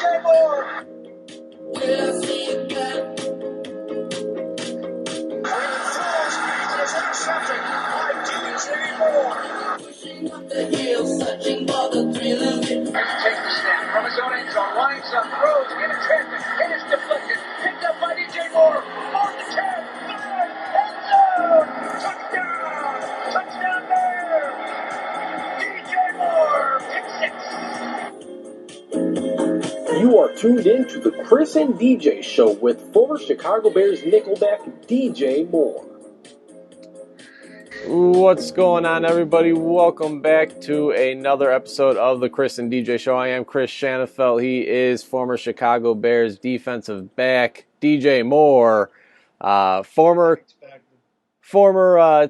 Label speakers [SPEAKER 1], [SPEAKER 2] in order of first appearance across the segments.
[SPEAKER 1] DJ Moore. Will I see it back? Intercepted by DJ Moore. Pushing up the hill, searching for the thrill of it. Takes the snap from his own end zone, lines up, throws, intercepted, and it's deflected. Picked up by DJ Moore. On the 10, 5, end zone. Touchdown! Touchdown Bears! DJ Moore, pick 6.
[SPEAKER 2] You are tuned in to the Chris and DJ Show with former Chicago Bears nickelback DJ Moore.
[SPEAKER 3] What's going on, everybody? Welcome back to another episode of the Chris and DJ Show. I am Chris Shanafelt. He is former Chicago Bears defensive back DJ Moore, former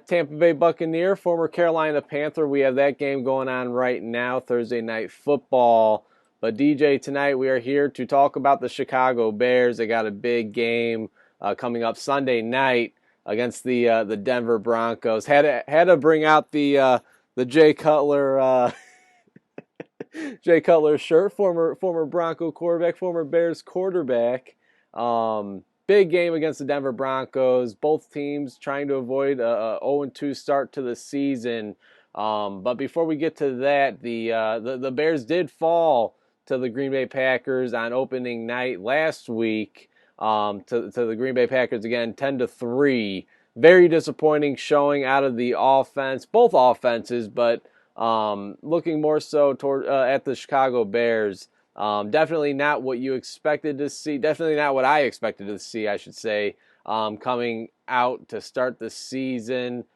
[SPEAKER 3] Tampa Bay Buccaneer, former Carolina Panther. We have that game going on right now, Thursday Night Football. But DJ, tonight we are here to talk about the Chicago Bears. They got a big game coming up Sunday night against the Denver Broncos. Had to bring out the Jay Cutler shirt. Former Bronco quarterback, former Bears quarterback. Big game against the Denver Broncos. Both teams trying to avoid a 0-2 start to the season. But before we get to that, the Bears did fall to the Green Bay Packers on opening night last week. To the Green Bay Packers again, 10-3. Very disappointing showing out of the offense, both offenses, but looking more so toward at the Chicago Bears. Definitely not what you expected to see. Definitely not what I expected to see, I should say, coming out to start the season.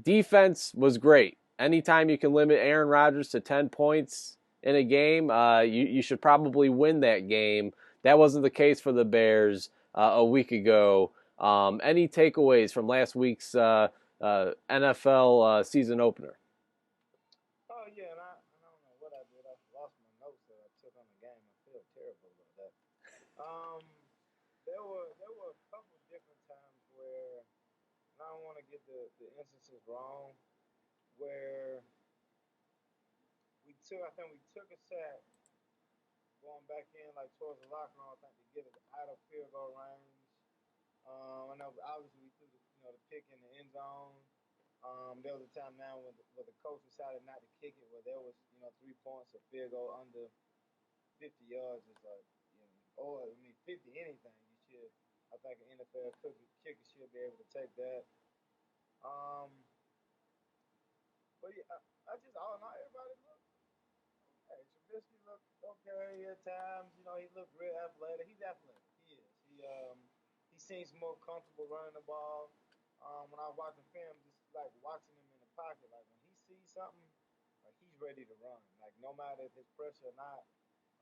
[SPEAKER 3] Defense was great. Anytime you can limit Aaron Rodgers to 10 points in a game, you should probably win that game. That wasn't the case for the Bears a week ago. Any takeaways from last week's NFL season opener?
[SPEAKER 4] Oh, yeah, and I don't know what I did. I lost my notes that I took on the game. I feel terrible about that. There were a couple different times where, and I don't want to get the instances wrong, where I think we took a sack going back in like towards the locker room, I think, to get it out of field goal range. I know obviously we threw the pick in the end zone. There was a time now when the coach decided not to kick it, where there was 3 points, a field goal under 50 yards is like, or 50 anything. You should, I think, an NFL kicker should be able to take that. But yeah, I just all in all, everybody looked. Hey, Trubisky looked okay at times. He looked real athletic. He's athletic. He is. He seems more comfortable running the ball. When I was watching film, just like watching him in the pocket, like when he sees something, like he's ready to run. Like no matter if it's pressure or not,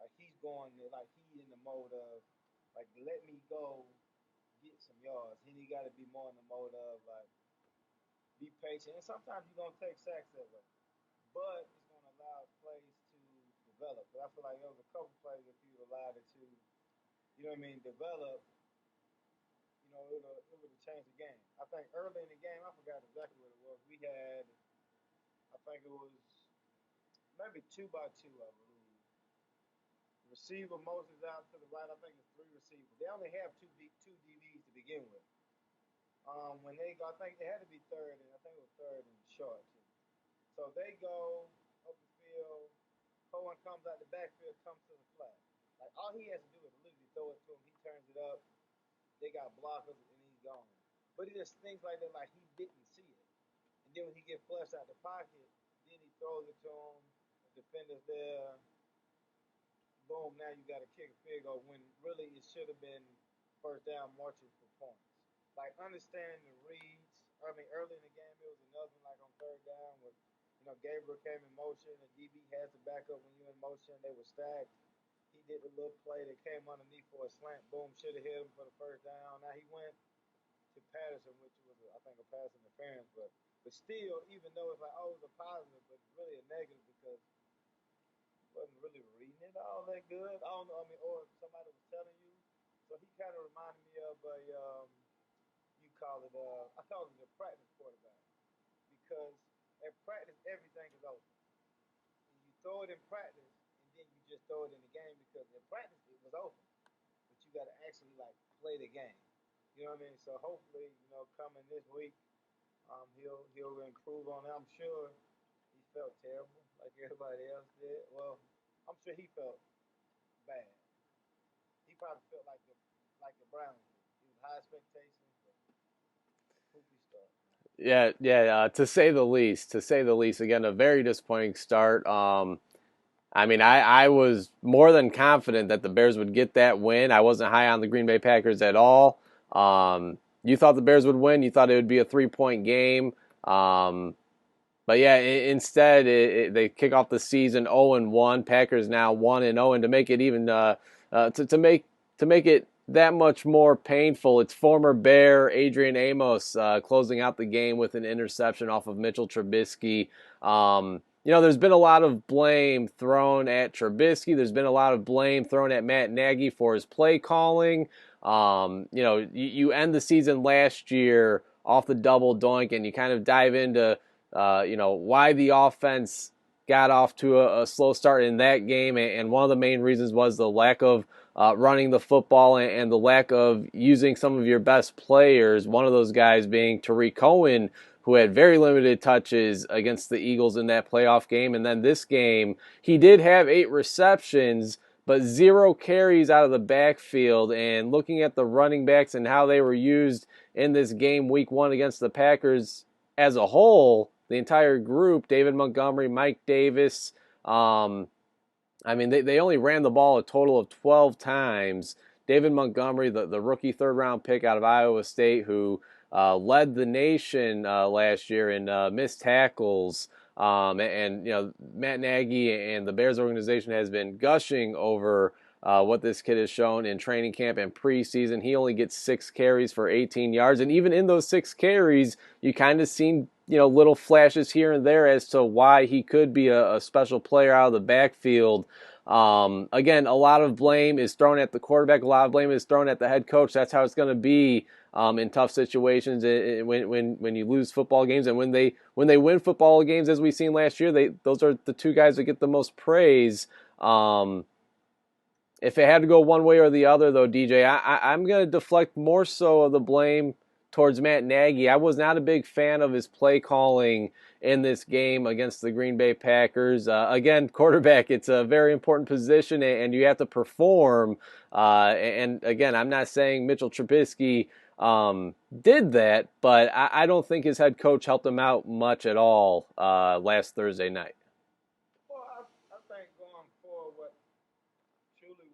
[SPEAKER 4] like he's going there, like he in the mode of like let me go get some yards. He got to be more in the mode of like be patient. And sometimes you're gonna take sacks that way, but it's gonna allow plays to develop. But I feel like there was a couple plays if you allowed it to, develop. It would have changed the game. I think early in the game, I forgot exactly what it was. We had, I think it was maybe 2-by-2, I believe. Receiver Moses out to the right. I think it's 3 receivers. They only have two DBs to begin with. When they go, I think it had to be third, and I think it was third and short too. So they go up the field. Cohen comes out the backfield, comes to the flat. Like all he has to do is literally throw it to him. He turns it up. They got blockers and he's gone. But it just things like that, like he didn't see it. And then when he gets flushed out the pocket, then he throws it to him. The defender's there. Boom, now you got to kick a field goal when really it should have been first down marching for points. Like understand the reads. Early in the game, it was another one like on third down with, Gabriel came in motion and DB has to back up when you're in motion. They were stacked. He did a little play that came underneath for a slant. Boom, should have hit him for the first down. Now he went to Patterson, which was, I think, a pass interference. But still, even though it's like, oh, it was a positive, but it's really a negative because he wasn't really reading it all that good. I don't know, or somebody was telling you. So he kind of reminded me of you call it, I call it a practice quarterback. Because at practice, everything is open. And you throw it in practice, and then you just throw it in the game because in practice it was open, but you got to actually like play the game. You know what I mean? So hopefully, coming this week, he'll improve on it. I'm sure he felt terrible like everybody else did. Well, I'm sure he felt bad. He probably felt like the Browns did. It was high expectations, but poopy stuff.
[SPEAKER 3] Yeah, yeah. To say the least. To say the least. Again, a very disappointing start. I mean, I was more than confident that the Bears would get that win. I wasn't high on the Green Bay Packers at all. You thought the Bears would win. You thought it would be a 3-point game. But yeah, instead they kick off the season 0-1. Packers now 1-0, and to make it even to make it that much more painful, it's former Bear Adrian Amos closing out the game with an interception off of Mitchell Trubisky. There's been a lot of blame thrown at Trubisky. There's been a lot of blame thrown at Matt Nagy for his play calling. You end the season last year off the double doink, and you kind of dive into why the offense got off to a slow start in that game, and one of the main reasons was the lack of running the football and the lack of using some of your best players, one of those guys being Tariq Cohen, who had very limited touches against the Eagles in that playoff game. And then this game, he did have 8 receptions, but 0 carries out of the backfield. And looking at the running backs and how they were used in this game week 1 against the Packers as a whole, the entire group, David Montgomery, Mike Davis, they only ran the ball a total of 12 times. David Montgomery, the rookie third-round pick out of Iowa State, who led the nation last year in missed tackles. Matt Nagy and the Bears organization has been gushing over what this kid has shown in training camp and preseason. He only gets 6 carries for 18 yards. And even in those 6 carries, you kind of seen little flashes here and there as to why he could be a special player out of the backfield. Again, a lot of blame is thrown at the quarterback. A lot of blame is thrown at the head coach. That's how it's going to be in tough situations when you lose football games, and when they win football games, as we've seen last year. Those are the 2 guys that get the most praise. If it had to go one way or the other, though, DJ, I'm going to deflect more so of the blame towards Matt Nagy. I was not a big fan of his play calling in this game against the Green Bay Packers. Again, quarterback, it's a very important position, and you have to perform. And again, I'm not saying Mitchell Trubisky did that, but I don't think his head coach helped him out much at all last Thursday night.
[SPEAKER 4] Well, I think going forward,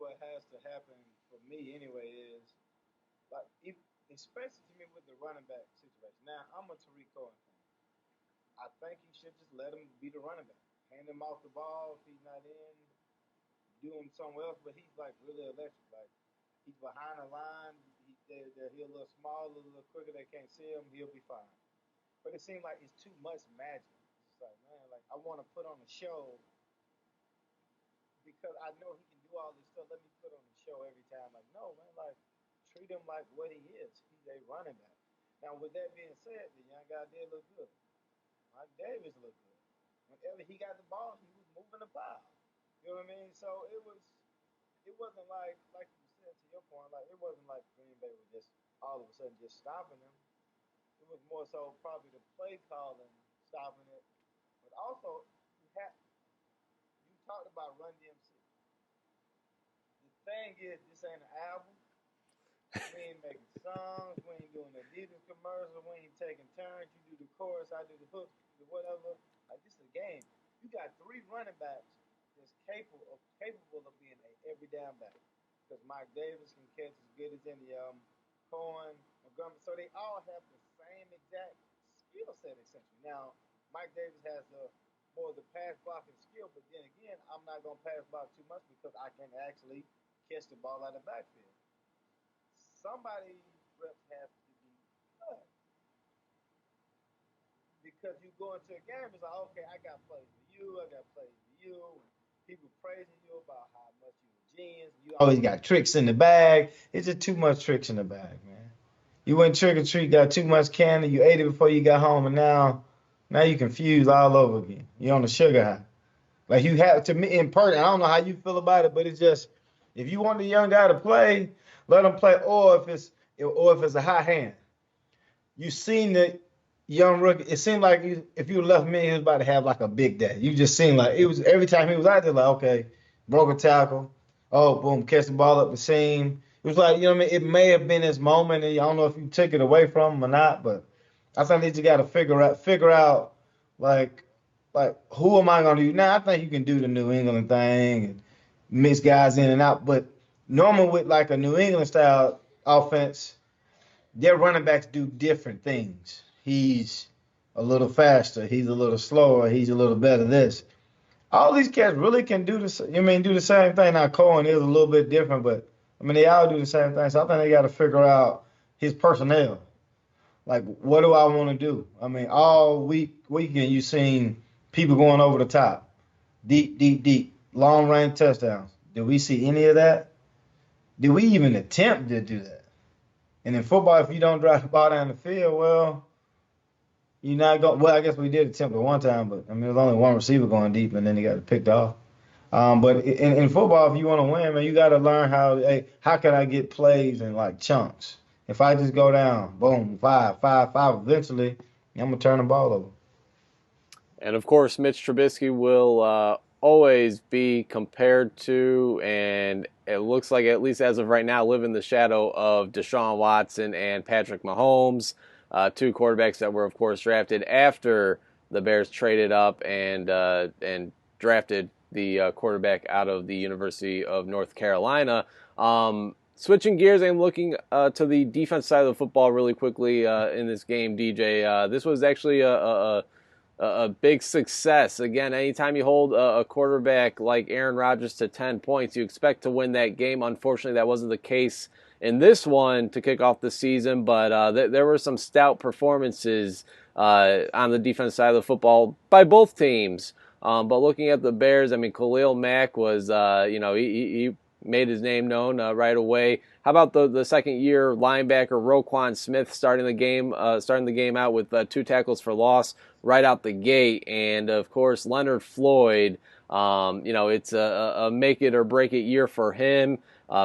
[SPEAKER 4] what has to happen for me anyway is like, especially to me with the running back situation. Now, I'm a Tariq Cohen fan. I think he should just let him be the running back. Hand him off the ball if he's not in, do him somewhere else. But he's like really electric. Like, he's behind the line. He's a little small, a little quicker. They can't see him. He'll be fine. But it seems like it's too much magic. It's like, man, like I want to put on a show because I know he can do all this stuff. Let me put on a show every time. Like, no, man, like treat him like what he is. He's a running back. Now, with that being said, the young guy did look good. Mike Davis looked good. Whenever he got the ball, he was moving the pile. You know what I mean? So it wasn't like you said to your point, like it wasn't like Green Bay was just all of a sudden just stopping him. It was more so probably the play calling stopping it. But also, you talked about Run DMC. The thing is, this ain't an album. We ain't making songs. We ain't doing a Adidas commercial. We ain't taking turns. You do the chorus, I do the hook, the whatever. Like, this is a game. You got 3 running backs that's capable of being a every down back. Because Mike Davis can catch as good as any Cohen, Montgomery. So they all have the same exact skill set essentially. Now, Mike Davis has more of the pass blocking skill, but then again, I'm not gonna pass block too much because I can actually catch the ball out of the backfield. Somebody reps has to be good. Because you go into a game, it's like, okay, I got plays for you, I got plays for you. People praising you about how much you're a genius. You always got tricks in the bag. It's just too much tricks in the bag, man. You went trick or treat, got too much candy, you ate it before you got home, and now you confused all over again. You're on the sugar high. Like you have to me in person. I don't know how you feel about it, but it's just if you want the young guy to play, let him play. Or if it's a high hand, you seen the young rookie. It seemed like if you left me, he was about to have like a big day. You just seemed like it was every time he was out there, like okay, broke a tackle, oh boom, catch the ball up the seam. It was like you know what I mean. It may have been his moment, and I don't know if you took it away from him or not, but I think that you got to figure out like who am I going to use? Now I think you can do the New England thing and mix guys in and out, but normal with like a New England style offense their running backs do different things. He's a little faster. He's a little slower. He's a little better this. All these cats really can do do the same thing. Now Cohen is a little bit different, but I mean they all do the same thing. So I think they got to figure out his personnel. Like what do I want to do? I mean all weekend you seen people going over the top, deep, deep, deep, long range touchdowns. Did we see any of that? Did we even attempt to do that? And in football, if you don't drive the ball down the field, well, you're not going. Well, I guess we did attempt it one time, but I mean, there was only one receiver going deep, and then he got picked off. But in football, if you want to win, man, you got to learn how can I get plays in like chunks. If I just go down, boom, five, five, five, eventually, I'm gonna turn the ball over.
[SPEAKER 3] And of course, Mitch Trubisky will always be compared to, and it looks like, at least as of right now, live in the shadow of Deshaun Watson and Patrick Mahomes, two quarterbacks that were, of course, drafted after the Bears traded up and drafted the quarterback out of the University of North Carolina. Switching gears, I'm looking to the defense side of the football really quickly in this game, DJ. This was actually a big success. Again, anytime you hold a quarterback like Aaron Rodgers to 10 points, you expect to win that game. Unfortunately, that wasn't the case in this one to kick off the season, but there were some stout performances on the defense side of the football by both teams. But looking at the Bears, I mean, Khalil Mack was, he made his name known right away. How about the second-year linebacker Roquan Smith starting the game out with 2 tackles for loss right out the gate, and of course Leonard Floyd. It's a make it or break it year for him.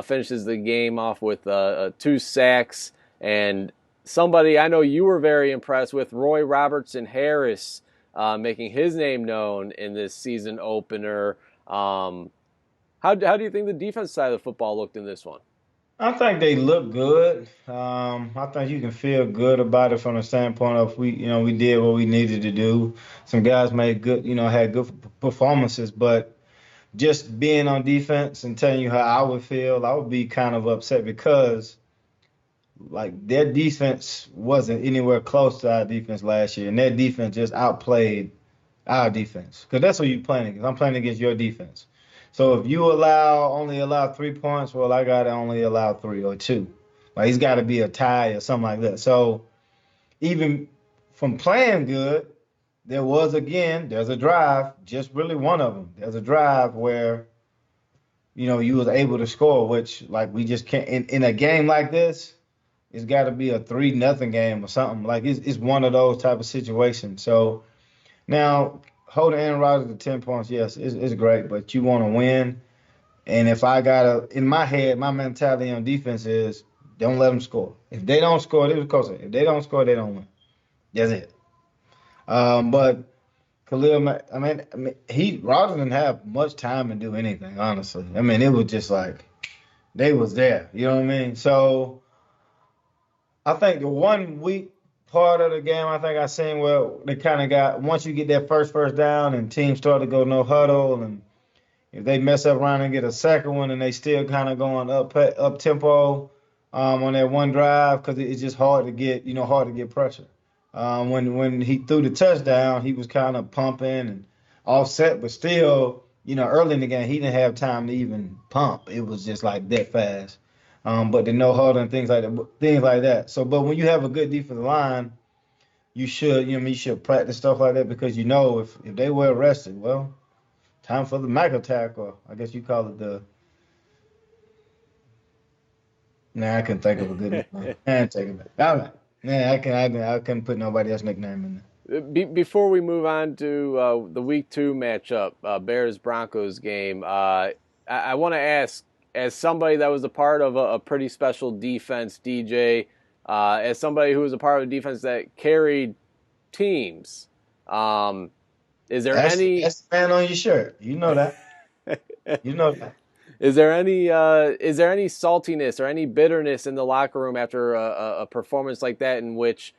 [SPEAKER 3] Finishes the game off with 2 sacks, and somebody I know you were very impressed with, Roy Robertson Harris, making his name known in this season opener. How do you think the defense side of the football looked in this one?
[SPEAKER 4] I think they look good. I think you can feel good about it from the standpoint of we did what we needed to do. Some guys made good, had good performances, but just being on defense and telling you how I would feel, I would be kind of upset because like their defense wasn't anywhere close to our defense last year, and their defense just outplayed our defense because that's what you're playing against. I'm playing against your defense. So if you only allow 3 points, well, I got to only allow 3 or 2. Like it's got to be a tie or something like that. So even from playing good, there's a drive, just really one of them. There's a drive where you was able to score, which like we just can't in a game like this. It's got to be a 3-0 game or something. Like it's one of those type of situations. So now, holding Aaron Rodgers to 10 points, yes, it's great, but you want to win. And if I in my head, my mentality on defense is don't let them score. If they don't score, this is close. If they don't score, they don't win. That's it. But Rodgers didn't have much time to do anything, honestly. I mean, it was just like they was there. You know what I mean? So I think the one week part of the game, I think I seen where they kind of got once you get that first down and teams start to go no huddle, and if they mess up around and get a second one and they still kind of going up tempo on that one drive because it's just hard to get pressure. When he threw the touchdown, he was kind of pumping and offset, but still, early in the game he didn't have time to even pump. It was just like that fast. But the no huddle and things like that. So, but when you have a good defensive line, you should practice stuff like that because if they were arrested, well, time for the Mac attack, or I guess you call it the. Nah, I couldn't think of a good nickname. Take it back. All right. Nah, I couldn't put nobody else's nickname in there.
[SPEAKER 3] Before we move on to the Week 2 matchup, Bears-Broncos game, I want to ask, as somebody that was a part of a pretty special defense, DJ, as somebody who was a part of a defense that carried teams, is there any
[SPEAKER 4] That's the man on your shirt. You know that. You know that.
[SPEAKER 3] is there any saltiness or any bitterness in the locker room after a performance like that, in which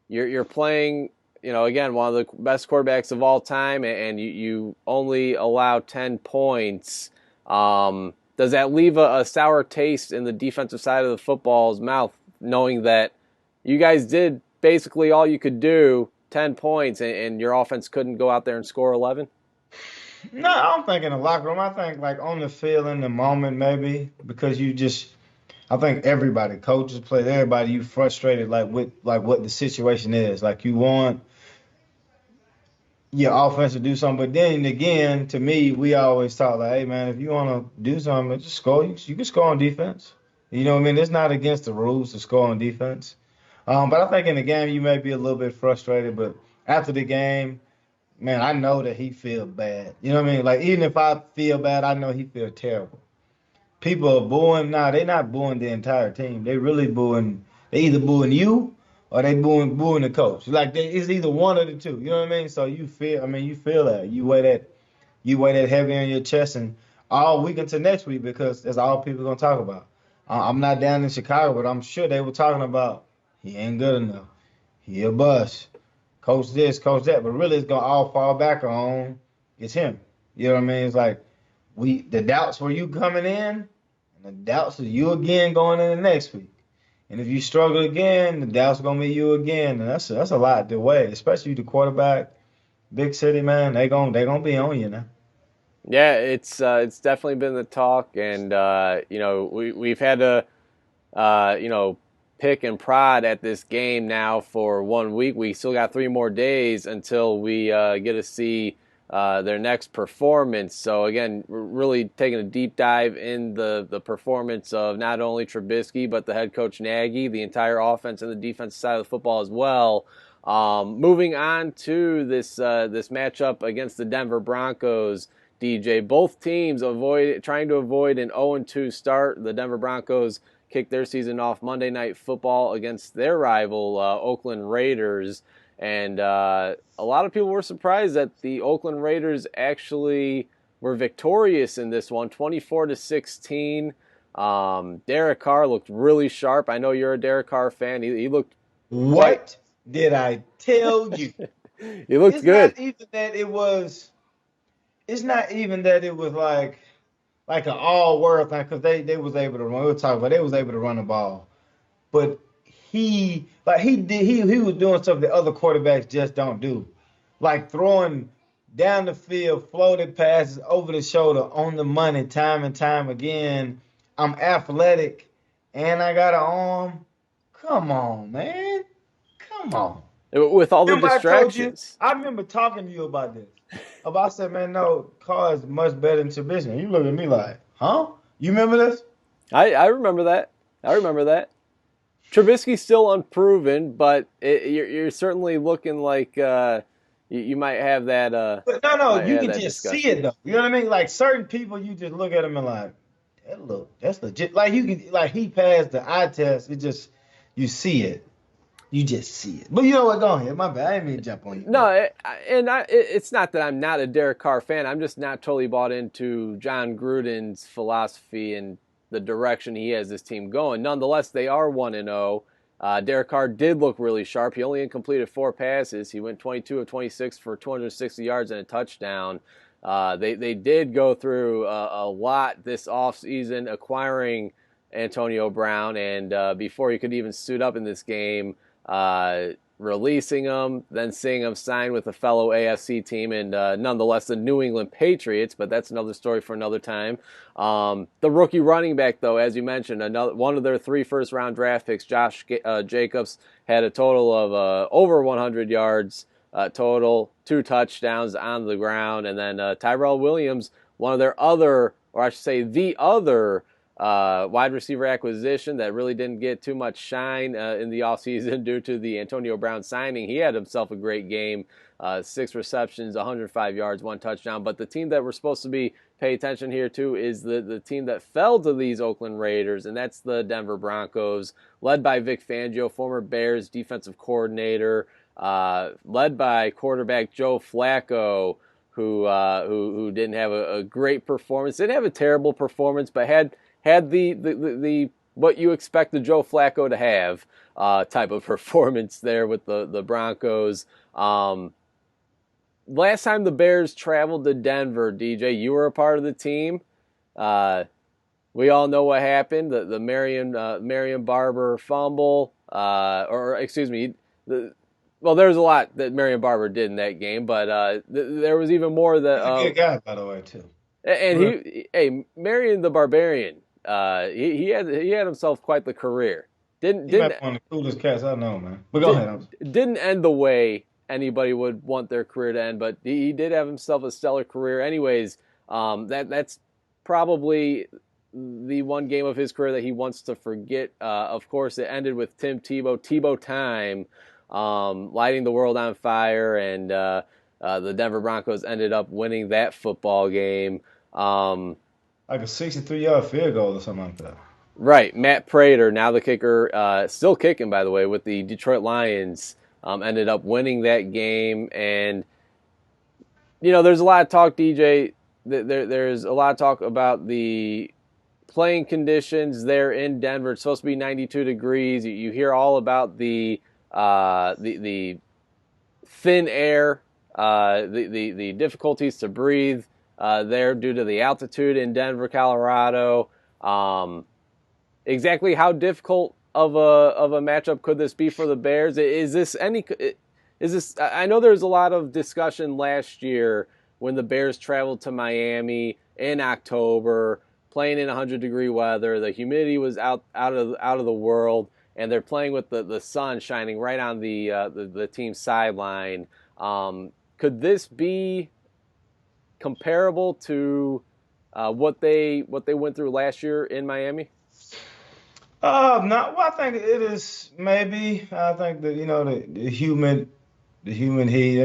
[SPEAKER 3] you're playing, again, one of the best quarterbacks of all time, and you only allow 10 points? Does that leave a sour taste in the defensive side of the football's mouth, knowing that you guys did basically all you could do, 10 points, and your offense couldn't go out there and score 11?
[SPEAKER 4] No, I don't think in the locker room. I think like on the field in the moment, maybe because I think everybody, coaches, players, everybody, you frustrated like with like what the situation is. Like you want your offense to do something, but then again, to me, we always talk like, hey man, if you want to do something, just score. You can score on defense. You know what I mean? It's not against the rules to score on defense. But I think in the game you may be a little bit frustrated, but after the game, man, I know that he feel bad. You know what I mean? Like even if I feel bad, I know he feel terrible. People are booing. Nah, they not booing the entire team. They really booing. They either booing you or they booing the coach. Like it's either one of the two. You know what I mean? So you feel. I mean, you feel that. You weigh that heavy on your chest and all week until next week because that's all people gonna talk about. I'm not down in Chicago, but I'm sure they were talking about he ain't good enough. He a bust. Coach this, coach that. But really, it's gonna all fall back on it's him. You know what I mean? It's like the doubts were you coming in, and the doubts are you again going in the next week. And if you struggle again, the doubts are gonna be you again, and that's a lot to weigh, especially the quarterback, big city man. They gonna be on you now.
[SPEAKER 3] Yeah, it's definitely been the talk, and we've had to pick and prod at this game now for 1 week. We still got 3 more days until we get to see their next performance. So again, we're really taking a deep dive in the performance of not only Trubisky but the head coach Nagy, the entire offense and the defensive side of the football as well. Moving on to this matchup against the Denver Broncos. DJ, both teams trying to avoid an 0-2 start. The Denver Broncos kicked their season off Monday Night Football against their rival Oakland Raiders, and a lot of people were surprised that the Oakland Raiders actually were victorious in this one, 24-16. Derek Carr looked really sharp. I know you're a Derek Carr fan. He looked
[SPEAKER 4] What did I tell you?
[SPEAKER 3] he looked
[SPEAKER 4] It's
[SPEAKER 3] good.
[SPEAKER 4] not even that it was. It's not even that it was like an all world thing because they was able to run. We were talking about they was able to run the ball, but he was doing stuff that other quarterbacks just don't do, like throwing down the field, floated passes over the shoulder on the money time and time again. I'm athletic and I got an arm. Come on, man. Come on.
[SPEAKER 3] With all the
[SPEAKER 4] Remember I told you?
[SPEAKER 3] distractions.
[SPEAKER 4] I remember talking to you about this. About I said, man, no, Carr is much better than Trubisky. You look at me like, huh? You remember this?
[SPEAKER 3] I remember that. I remember that. Trubisky's still unproven, but you're certainly looking like you might have that.
[SPEAKER 4] But no,
[SPEAKER 3] Might
[SPEAKER 4] you
[SPEAKER 3] have
[SPEAKER 4] can
[SPEAKER 3] that
[SPEAKER 4] just see
[SPEAKER 3] discussion.
[SPEAKER 4] it though. You know what I mean? Like certain people, you just look at them and like, that's legit. Like you can, like he passed the eye test. It just, you see it. You just see it. But you know what? Go ahead. My bad. I didn't mean to jump on you.
[SPEAKER 3] No, it's not that I'm not a Derek Carr fan. I'm just not totally bought into John Gruden's philosophy and the direction he has this team going. Nonetheless, they are 1-0. Derek Carr did look really sharp. He only completed 4 passes. He went 22 of 26 for 260 yards and a touchdown. They did go through a lot this offseason acquiring Antonio Brown, and before he could even suit up in this game, releasing him, then seeing him sign with a fellow AFC team, and nonetheless the New England Patriots, but that's another story for another time. The rookie running back, though, as you mentioned, one of their 3 first-round draft picks, Josh Jacobs, had a total of over 100 yards total, 2 touchdowns on the ground, and then Tyrell Williams, one of their other, or I should say the other wide receiver acquisition that really didn't get too much shine in the offseason due to the Antonio Brown signing. He had himself a great game, 6 receptions, 105 yards, 1 touchdown. But the team that we're supposed to be pay attention here to is the team that fell to these Oakland Raiders, and that's the Denver Broncos, led by Vic Fangio, former Bears defensive coordinator, led by quarterback Joe Flacco, who didn't have a great performance, didn't have a terrible performance, but had the what you expect the Joe Flacco to have type of performance there with the Broncos. Last time the Bears traveled to Denver, DJ, you were a part of the team. We all know what happened. The Marion Barber fumble, or excuse me, well, there's a lot that Marion Barber did in that game, but there was even more that.
[SPEAKER 4] He's a good guy, by the way, too.
[SPEAKER 3] And Marion the Barbarian, he had himself quite the career.
[SPEAKER 4] He might be one of the coolest cats I know, man. But go ahead.
[SPEAKER 3] Didn't end the way anybody would want their career to end, but he did have himself a stellar career. Anyways, that's probably the one game of his career that he wants to forget. Of course, it ended with Tim Tebow time, lighting the world on fire, and the Denver Broncos ended up winning that football game.
[SPEAKER 4] Like a 63-yard field goal or something like that.
[SPEAKER 3] Right. Matt Prater, now the kicker, still kicking, by the way, with the Detroit Lions, ended up winning that game. And, there's a lot of talk, DJ. There's a lot of talk about the playing conditions there in Denver. It's supposed to be 92 degrees. You hear all about the thin air, the difficulties to breathe there due to the altitude in Denver, Colorado. Exactly how difficult of a matchup could this be for the Bears? Is this? I know there's a lot of discussion last year when the Bears traveled to Miami in October, playing in 100-degree weather. The humidity was out of the world, and they're playing with the sun shining right on the team's sideline. Could this be comparable to what they went through last year in Miami?
[SPEAKER 4] No, well, I think it is maybe. I think that the humid heat.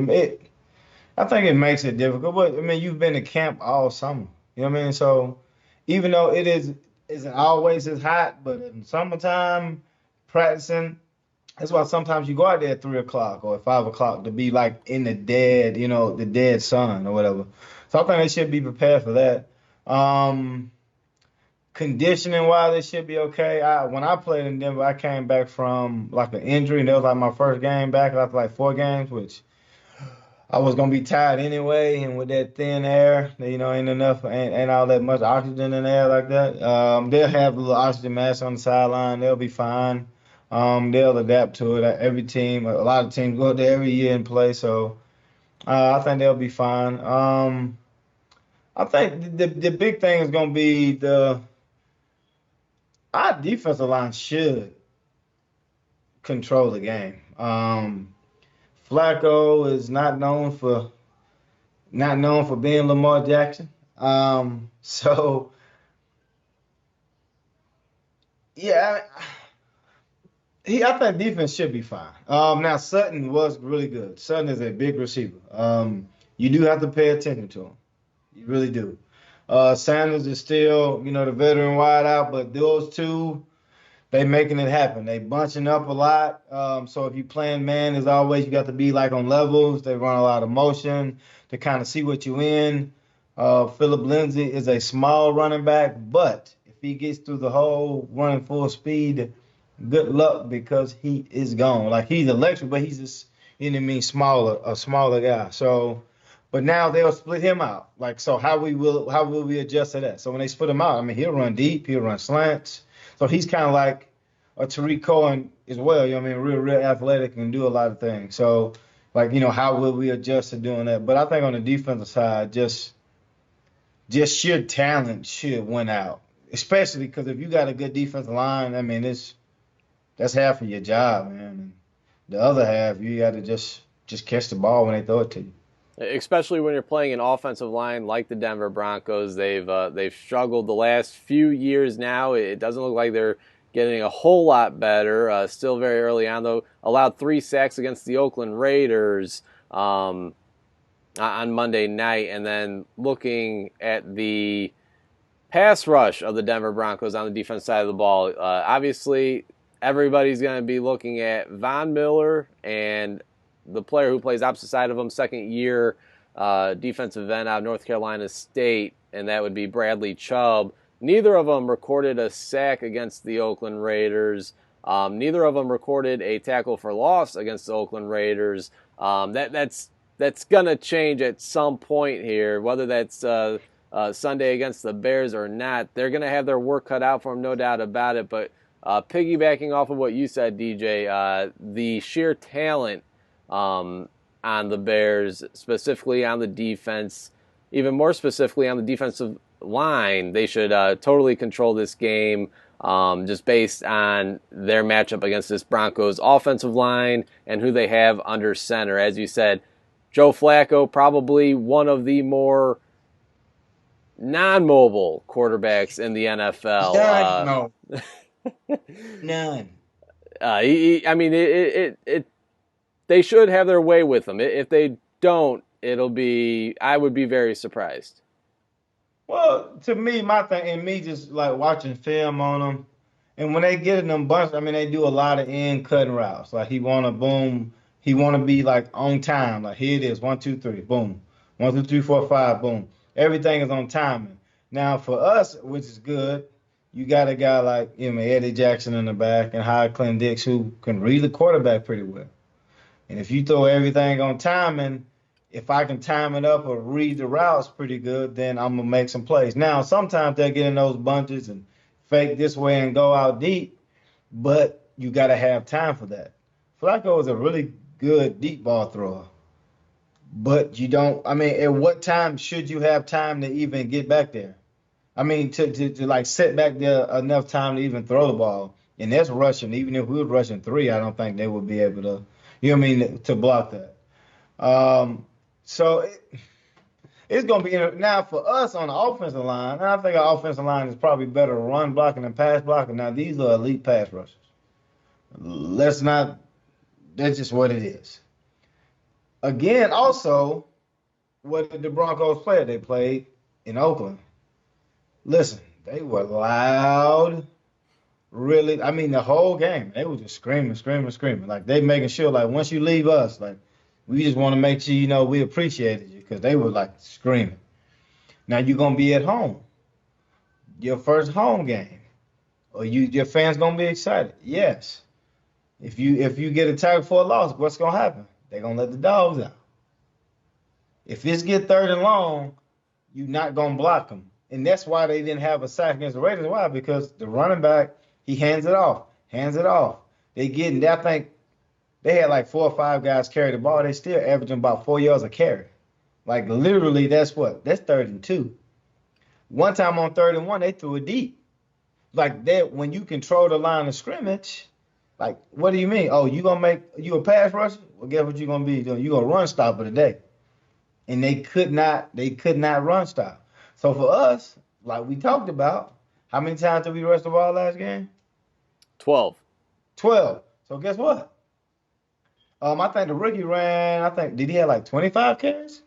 [SPEAKER 4] I think it makes it difficult. But I mean, you've been to camp all summer. You know what I mean? So even though it isn't always as hot, but in summertime practicing, that's why sometimes you go out there at 3 o'clock or at 5 o'clock to be like in the dead sun or whatever. So I think they should be prepared for that. Conditioning wise, they should be okay. When I played in Denver, I came back from like an injury, and that was like my first game back after like 4 games, which I was gonna be tired anyway. And with that thin air, ain't enough, ain't all that much oxygen in the air like that. They'll have a little oxygen mask on the sideline. They'll be fine. They'll adapt to it. Every team, a lot of teams go there every year and play, so I think they'll be fine. I think the big thing is gonna be our defensive line should control the game. Flacco is not known for being Lamar Jackson. So yeah, I think defense should be fine. Now Sutton was really good. Sutton is a big receiver. You do have to pay attention to him. You really do. Sanders is still, the veteran wideout, but those two, they making it happen. They bunching up a lot. So if you playing man, as always, you got to be like on levels. They run a lot of motion to kind of see what you in. Philip Lindsay is a small running back, but if he gets through the hole running full speed, good luck because he is gone. Like he's electric, but he's just, a smaller guy. So. But now they'll split him out. Like, so how will we adjust to that? So when they split him out, I mean, he'll run deep, he'll run slants. So he's kind of like a Tariq Cohen as well. Real athletic and do a lot of things. So, like, how will we adjust to doing that? But I think on the defensive side, just sheer talent should win out. Especially because if you got a good defensive line, I mean, that's half of your job, man. And the other half, you got to just catch the ball when they throw it to you.
[SPEAKER 3] especially when you're playing an offensive line like the Denver Broncos. They've struggled the last few years now. It doesn't look like they're getting a whole lot better. Still very early on, though. Allowed 3 sacks against the Oakland Raiders on Monday night. And then looking at the pass rush of the Denver Broncos on the defense side of the ball, obviously everybody's going to be looking at Von Miller and the player who plays opposite side of him, second year defensive end out of North Carolina State, and that would be Bradley Chubb. Neither of them recorded a sack against the Oakland Raiders. Neither of them recorded a tackle for loss against the Oakland Raiders. That's going to change at some point here, whether that's Sunday against the Bears or not. They're going to have their work cut out for them, no doubt about it. But piggybacking off of what you said, DJ, the sheer talent on the Bears, specifically on the defense, even more specifically on the defensive line, they should totally control this game just based on their matchup against this Broncos offensive line and who they have under center. As you said, Joe Flacco, probably one of the more non-mobile quarterbacks in the NFL.
[SPEAKER 4] None.
[SPEAKER 3] They should have their way with him. If they don't, I would be very surprised.
[SPEAKER 4] Well, to me, my thing, and me just like watching film on them, and when they get in them bunch, I mean, they do a lot of end cutting routes. Like he want to be like on time. Like here it is, 1, 2, 3, boom, 1, 2, 3, 4, 5, boom. Everything is on timing. Now for us, which is good, you got a guy like Eddie Jackson in the back and Howard Clinton Dix who can read the quarterback pretty well. And if you throw everything on timing, if I can time it up or read the routes pretty good, then I'm gonna make some plays. Now, sometimes they'll get in those bunches and fake this way and go out deep, but you got to have time for that. Flacco is a really good deep ball thrower, but you don't. I mean, at what time should you have time to even get back there? I mean, to like sit back there enough time to even throw the ball, and that's rushing. Even if we were rushing 3, I don't think they would be able to. You know what I mean? To block that. So it's going to be now for us on the offensive line. And I think our offensive line is probably better run blocking than pass blocking. Now these are elite pass rushers. Let's not. That's just what it is. Again, also, what did the Broncos play? They played in Oakland. Listen, they were loud. Really, I mean, the whole game, they were just screaming, screaming, screaming. Like they making sure, like once you leave us, like we just want to make sure we appreciated you because they were like screaming. Now you're gonna be at home, your first home game, or your fans gonna be excited. Yes. If you get attacked for a loss, what's gonna happen? They're gonna let the dogs out. If it's get 3rd and long, you're not gonna block them, and that's why they didn't have a sack against the Raiders. Why? Because the running back. He hands it off. They getting. I think they had like 4 or 5 guys carry the ball. They still averaging about 4 yards a carry. Like literally, that's 3rd and 2. One time on 3rd and 1, they threw it deep. Like that when you control the line of scrimmage. Like what do you mean? Oh, you gonna make you a pass rusher? Well, guess what you gonna be doing? You gonna run stopper today. And they could not run stop. So for us, like we talked about, how many times did we rush the ball last game?
[SPEAKER 3] 12.
[SPEAKER 4] 12. So guess what? I think the rookie did he have like 25 carries?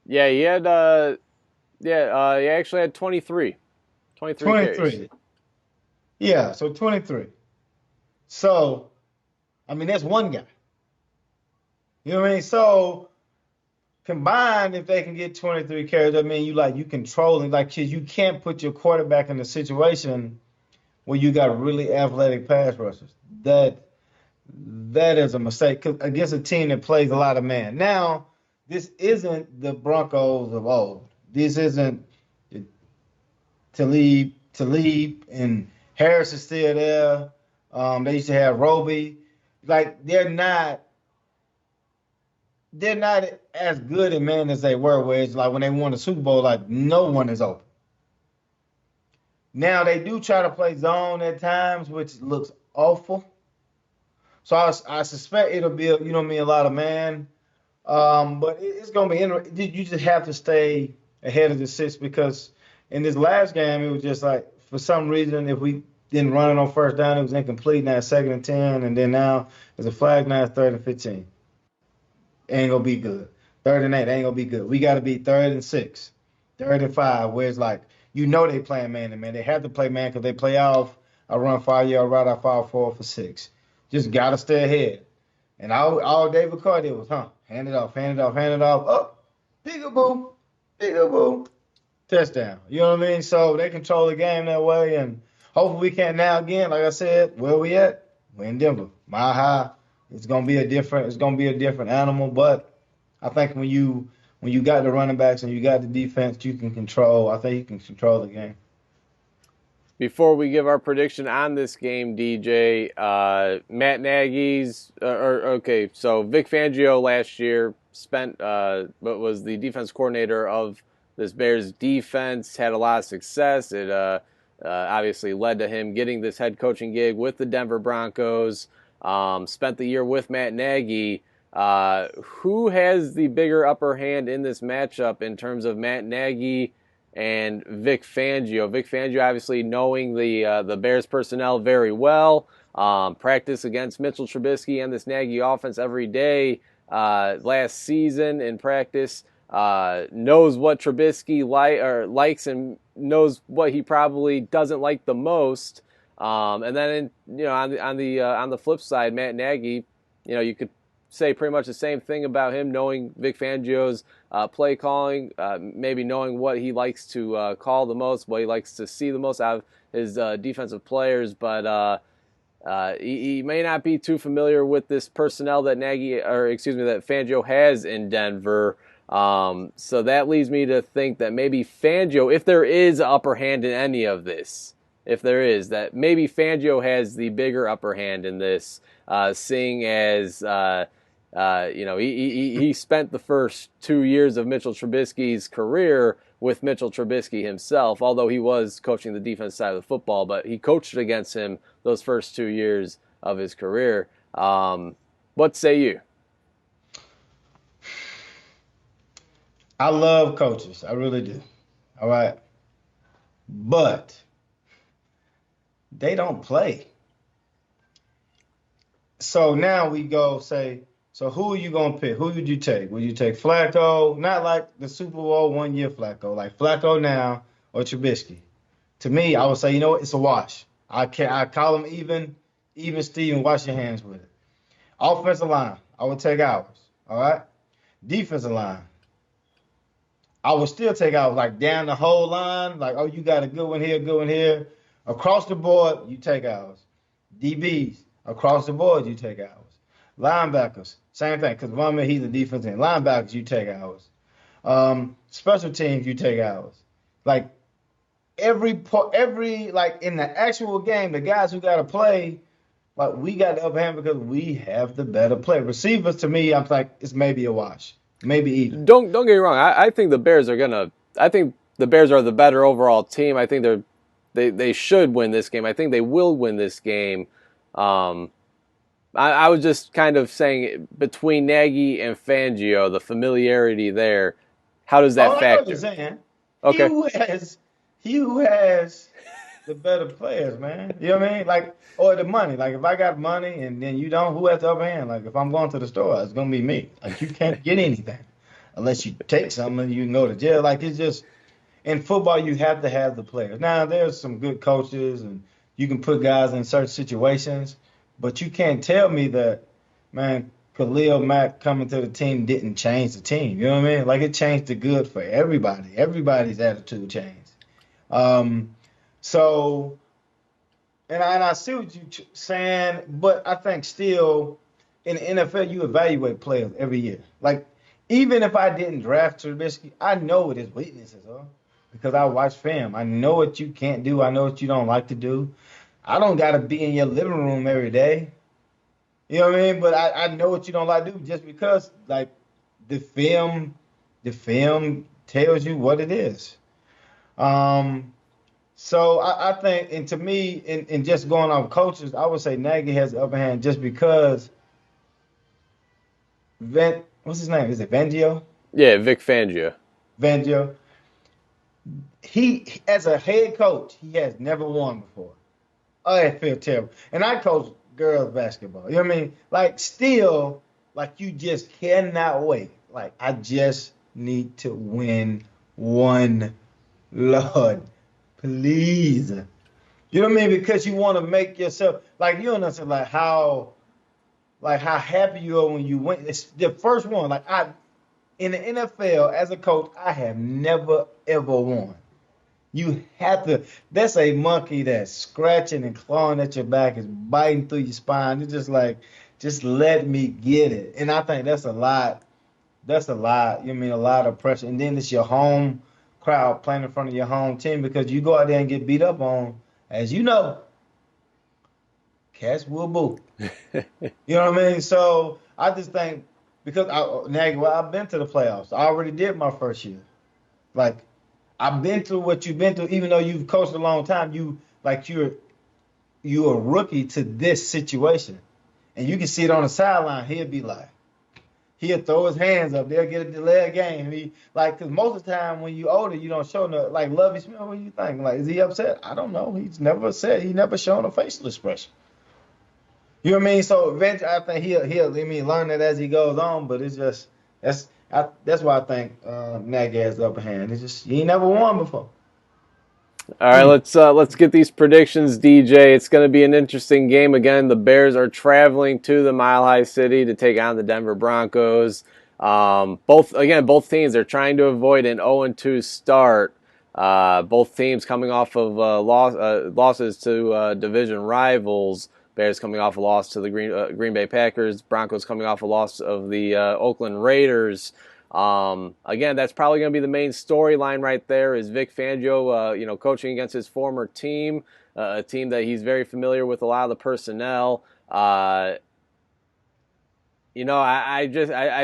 [SPEAKER 3] Yeah, he had he actually had 23. 23 carries.
[SPEAKER 4] Yeah, so 23. So, I mean, that's one guy. You know what I mean? So, combined, if they can get 23 carries, I mean, you controlling, like, you can't put your quarterback in a situation where you got really athletic pass rushers. That is a mistake against a team that plays a lot of man. Now, this isn't the Broncos of old. This isn't Talib and Harris is still there. They used to have Roby. Like they're not as good in man as they were. Where it's like when they won the Super Bowl, like no one is open. Now they do try to play zone at times, which looks awful. So I suspect it'll be a lot of man. But it's gonna be interesting. You just have to stay ahead of the six because in this last game it was just like for some reason if we didn't run it on first down it was incomplete. Now it's 2nd and 10, and then now there's a flag. Now it's 3rd and 15. Ain't gonna be good. 3rd and 8 ain't gonna be good. We got to be 3rd and 6, 3rd and 5, where it's like they playing man to man. They have to play man because they play off. I run 5 yard route. I fall 4 for 6. Just gotta stay ahead. And all David Carr did was, hand it off, hand it off, hand it off, up, peekaboo, peekaboo, touchdown. You know what I mean? So they control the game that way, and hopefully we can now again. Like I said, where we at? We're in Denver. Mile high. It's gonna be a different animal. But I think when you got the running backs and you got the defense, you can control. I think you can control the game.
[SPEAKER 3] Before we give our prediction on this game, DJ, Matt Nagy's, okay, so Vic Fangio last year was the defense coordinator of this Bears defense, had a lot of success. It obviously led to him getting this head coaching gig with the Denver Broncos. Spent the year with Matt Nagy. Who has the bigger upper hand in this matchup in terms of Matt Nagy and Vic Fangio? Vic Fangio obviously knowing the Bears personnel very well, practice against Mitchell Trubisky and this Nagy offense every day last season in practice, knows what Trubisky likes and knows what he probably doesn't like the most. And then on the flip side, Matt Nagy, you could say pretty much the same thing about him, knowing Vic Fangio's play calling, maybe knowing what he likes to call the most, what he likes to see the most out of his defensive players. But he may not be too familiar with this personnel that that Fangio has in Denver. So that leads me to think that maybe Fangio, if there is an upper hand in any of this, if there is, that maybe Fangio has the bigger upper hand in this, seeing as he spent the first 2 years of Mitchell Trubisky's career with Mitchell Trubisky himself, although he was coaching the defense side of the football, but he coached against him those first 2 years of his career. What say you?
[SPEAKER 4] I love coaches. I really do. All right. But they don't play. So now we go say, so who are you going to pick? Who would you take? Would you take Flacco? Not like the Super Bowl 1 year Flacco, like Flacco now or Trubisky. To me, I would say, it's a wash. I call them even Steven, wash your hands with it. Offensive line, I would take ours. All right. Defensive line, I would still take ours, like down the whole line. Like, oh, you got a good one here, good one here. Across the board, you take ours. DBs, across the board, you take ours. Linebackers, same thing, because Von Miller, he's a defensive end. Linebackers, you take ours. Special teams, you take ours. Like every like in the actual game, the guys who got to play, like we got the upper hand because we have the better play. Receivers, to me, I'm like it's maybe a wash, maybe even.
[SPEAKER 3] Don't get me wrong. I think the Bears are gonna. I think the Bears are the better overall team. I think they should win this game. I think they will win this game. I was just kind of saying between Nagy and Fangio, the familiarity there. How does that factor?
[SPEAKER 4] I know what you're saying.
[SPEAKER 3] Okay.
[SPEAKER 4] He who has the better players, man. You know what I mean? Like, or the money. Like, if I got money and then you don't, who has the upper hand? Like, if I'm going to the store, it's gonna be me. Like, you can't get anything unless you take something and you can go to jail. Like, it's just in football, you have to have the players. Now, there's some good coaches and you can put guys in certain situations. But you can't tell me that, man, Khalil Mack coming to the team didn't change the team. You know what I mean? Like, it changed the good for everybody. Everybody's attitude changed. So, and I see what you're saying, but I think still in the NFL, you evaluate players every year. Like, even if I didn't draft Trubisky, I know what his weaknesses are because I watch film. I know what you can't do. I know what you don't like to do. I don't got to be in your living room every day. You know what I mean? But I know what you don't like to do just because, like, the film tells you what it is. So I think, and to me, in just going off coaches, I would say Nagy has the upper hand just because what's his name? Is it Fangio?
[SPEAKER 3] Yeah, Vic Fangio.
[SPEAKER 4] Fangio. He, as a head coach, he has never won before. Oh, it feel terrible. And I coach girls basketball. You know what I mean? Like, still, like, you just cannot wait. Like, I just need to win one, Lord, please. You know what I mean? Because you want to make yourself like you don't understand like how happy you are when you win. It's the first one. Like I in the NFL as a coach, I have never ever won. You have to. That's a monkey that's scratching and clawing at your back, is biting through your spine. It's just like, just let me get it. And I think that's a lot. That's a lot. You mean a lot of pressure. And then it's your home crowd playing in front of your home team because you go out there and get beat up on, as you know, cats will boo. You know what I mean? So I just think because I've been to the playoffs. I already did my first year. Like I've been through what you've been through, even though you've coached a long time. You're a rookie to this situation, and you can see it on the sideline. He'll throw his hands up. They'll get a delay game. Because most of the time when you older, you don't show no like Lovie Smith. What do you think? Like, is he upset? I don't know. He's never upset. He never shown a facial expression. You know what I mean? So eventually, I think he'll learn that as he goes on. But it's just that's why I think Nagy has the upper hand. It's just he ain't never won before.
[SPEAKER 3] All right, let's get these predictions, DJ. It's going to be an interesting game again. The Bears are traveling to the Mile High City to take on the Denver Broncos. Both teams are trying to avoid an 0-2 start. Both teams coming off of losses to division rivals. Bears coming off a loss to the Green Bay Packers. Broncos coming off a loss of the Oakland Raiders. Again, that's probably going to be the main storyline right there is Vic Fangio, coaching against his former team, a team that he's very familiar with a lot of the personnel. I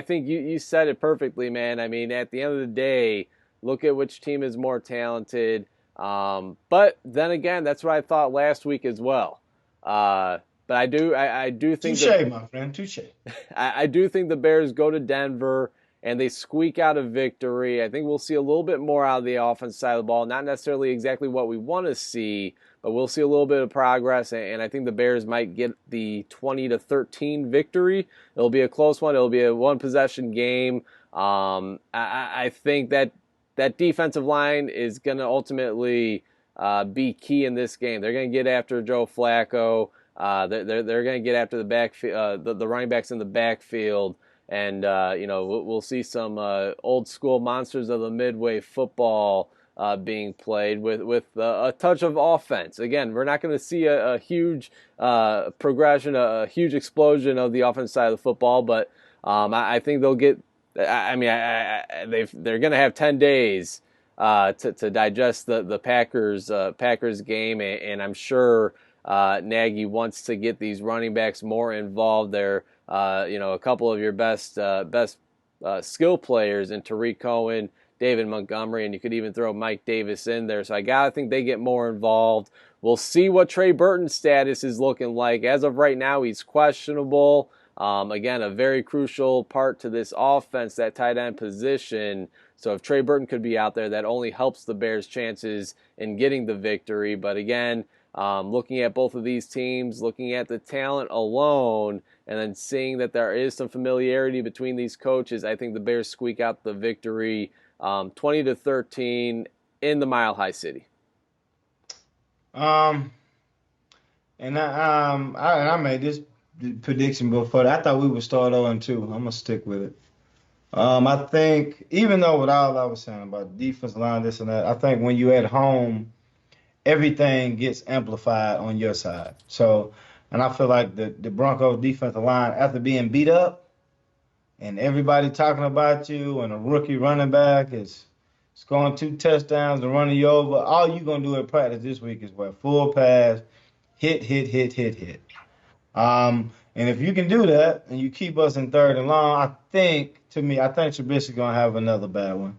[SPEAKER 3] think you said it perfectly, man. I mean, at the end of the day, look at which team is more talented. But then again, that's what I thought last week as well. But I do think
[SPEAKER 4] Touche, my friend, touche.
[SPEAKER 3] I do think the Bears go to Denver and they squeak out a victory. I think we'll see a little bit more out of the offense side of the ball. Not necessarily exactly what we want to see, but we'll see a little bit of progress. And I think the Bears might get the 20-13 victory. It'll be a close one. It'll be a one-possession game. I think that defensive line is going to ultimately be key in this game. They're going to get after Joe Flacco. They're going to get after the backfield, the running backs in the backfield. And, we'll see some old school monsters of the Midway football being played with a touch of offense. Again, we're not going to see a huge progression, a huge explosion of the offense side of the football, but I think they'll get. I mean, they're going to have 10 days to digest the Packers game, and I'm sure Nagy wants to get these running backs more involved there. A couple of your best skill players in Tariq Cohen, David Montgomery, and you could even throw Mike Davis in there. So I gotta think they get more involved. We'll see what Trey Burton's status is looking like. As of right now, he's questionable. Again, a very crucial part to this offense, that tight end position. So if Trey Burton could be out there, that only helps the Bears' chances in getting the victory. But again, looking at both of these teams, looking at the talent alone, and then seeing that there is some familiarity between these coaches, I think the Bears squeak out the victory 20-13 in the Mile High City.
[SPEAKER 4] I made this prediction before. I thought we would start 0-2. I'm gonna stick with it. I think even though what all I was saying about defense line, this and that, I think when you're at home, everything gets amplified on your side. So, and I feel like the Broncos defensive line, after being beat up and everybody talking about you and a rookie running back is scoring 2 touchdowns and running you over, all you're going to do in practice this week is what? Full pass, hit, hit, hit, hit, hit. And if you can do that and you keep us in third and long, I think Trubisky's going to have another bad one.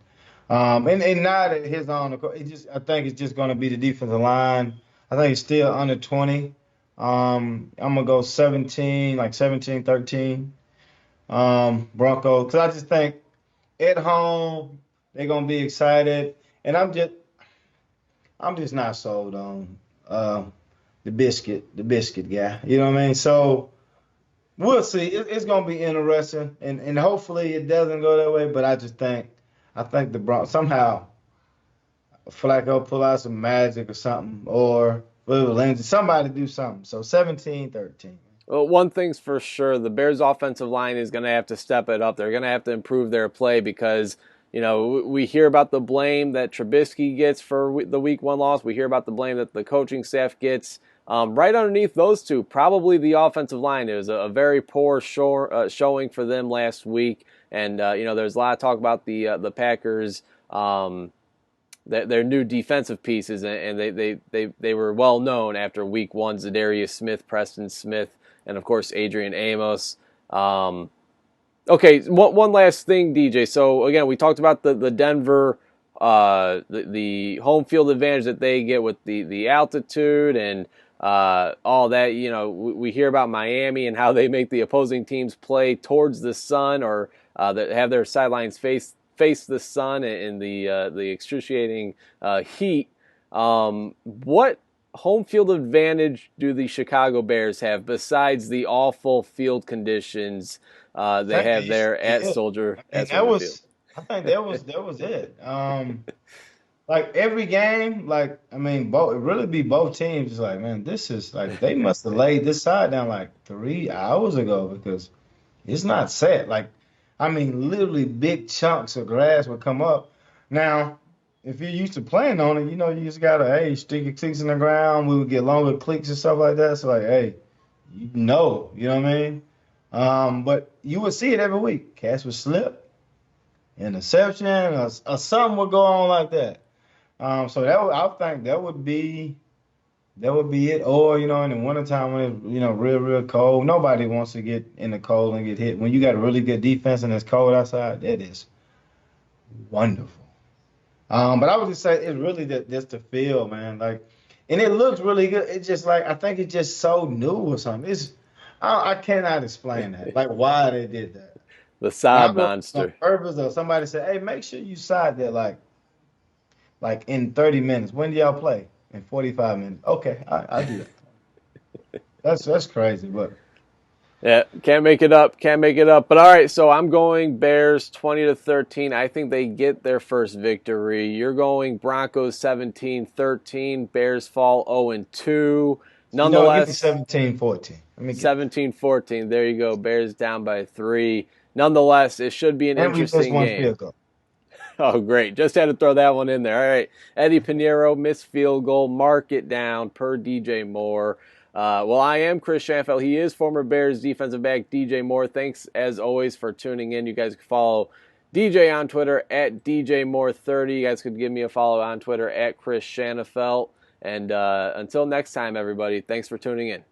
[SPEAKER 4] And not at his own. I think it's just going to be the defensive line. I think it's still under 20. I'm gonna go 17, like 17-13. Broncos, because I just think at home they're gonna be excited, and I'm just not sold on uh, the biscuit guy. You know what I mean? So we'll see. It's gonna be interesting, and hopefully it doesn't go that way. But I think the Broncos somehow Flacco pull out some magic or something, or Lindsay, somebody do something. So 17-13.
[SPEAKER 3] Well, one thing's for sure, the Bears' offensive line is going to have to step it up. They're going to have to improve their play because, we hear about the blame that Trubisky gets for the Week 1 loss. We hear about the blame that the coaching staff gets. Right underneath those two, probably the offensive line. It was a very poor showing for them last week. And, there's a lot of talk about the Packers' their new defensive pieces, and they were well known after Week 1. Zadarius Smith, Preston Smith, and of course Adrian Amos. Okay, one last thing, DJ. So again, we talked about the Denver, the home field advantage that they get with the altitude and all that. We hear about Miami and how they make the opposing teams play towards the sun, or that have their sidelines face the sun and the excruciating heat. What home field advantage do the Chicago Bears have besides the awful field conditions they have there at Soldier Field?
[SPEAKER 4] I think that was it. Like every game, both it really be both teams. It's like, man, this is like they must have laid this side down like 3 hours ago because it's not set. Literally big chunks of grass would come up. Now, if you're used to playing on it, you just gotta, hey, stick your cleats in the ground. We would get longer cleats and stuff like that. So like, hey, you know what I mean? But you would see it every week. Cats would slip, interception, or something would go on like that. So I think that would be it. Or, in the wintertime when it's, real, real cold. Nobody wants to get in the cold and get hit. When you got a really good defense and it's cold outside, that is wonderful. But I would just say it's really just the feel, man. And it looks really good. It's just like, I think it's just so new or something. I cannot explain that. Like why they did that.
[SPEAKER 3] The
[SPEAKER 4] And I
[SPEAKER 3] sod
[SPEAKER 4] don't know if it's on
[SPEAKER 3] monster.
[SPEAKER 4] purpose or somebody said, hey, make sure you side there like in 30 minutes. When do y'all play? In 45 minutes. Okay, I do that. That's crazy, but
[SPEAKER 3] Yeah, can't make it up. Can't make it up. But all right, so I'm going Bears 20-13. I think they get their first victory. You're going Broncos 17-13. Bears fall 0-2.
[SPEAKER 4] give me
[SPEAKER 3] Nonetheless,
[SPEAKER 4] 17-14. Let me get that.
[SPEAKER 3] 17-14. There you go. Bears down by 3. Nonetheless, it should be an
[SPEAKER 4] And we missed
[SPEAKER 3] interesting
[SPEAKER 4] one
[SPEAKER 3] game.
[SPEAKER 4] field goal.
[SPEAKER 3] Oh, great. Just had to throw that one in there. All right. Eddie Pinheiro, missed field goal. Mark it down per DJ Moore. Well, I am Chris Shanafelt. He is former Bears defensive back DJ Moore. Thanks, as always, for tuning in. You guys can follow DJ on Twitter at DJ Moore30. You guys could give me a follow on Twitter at Chris Shanafelt. And until next time, everybody, thanks for tuning in.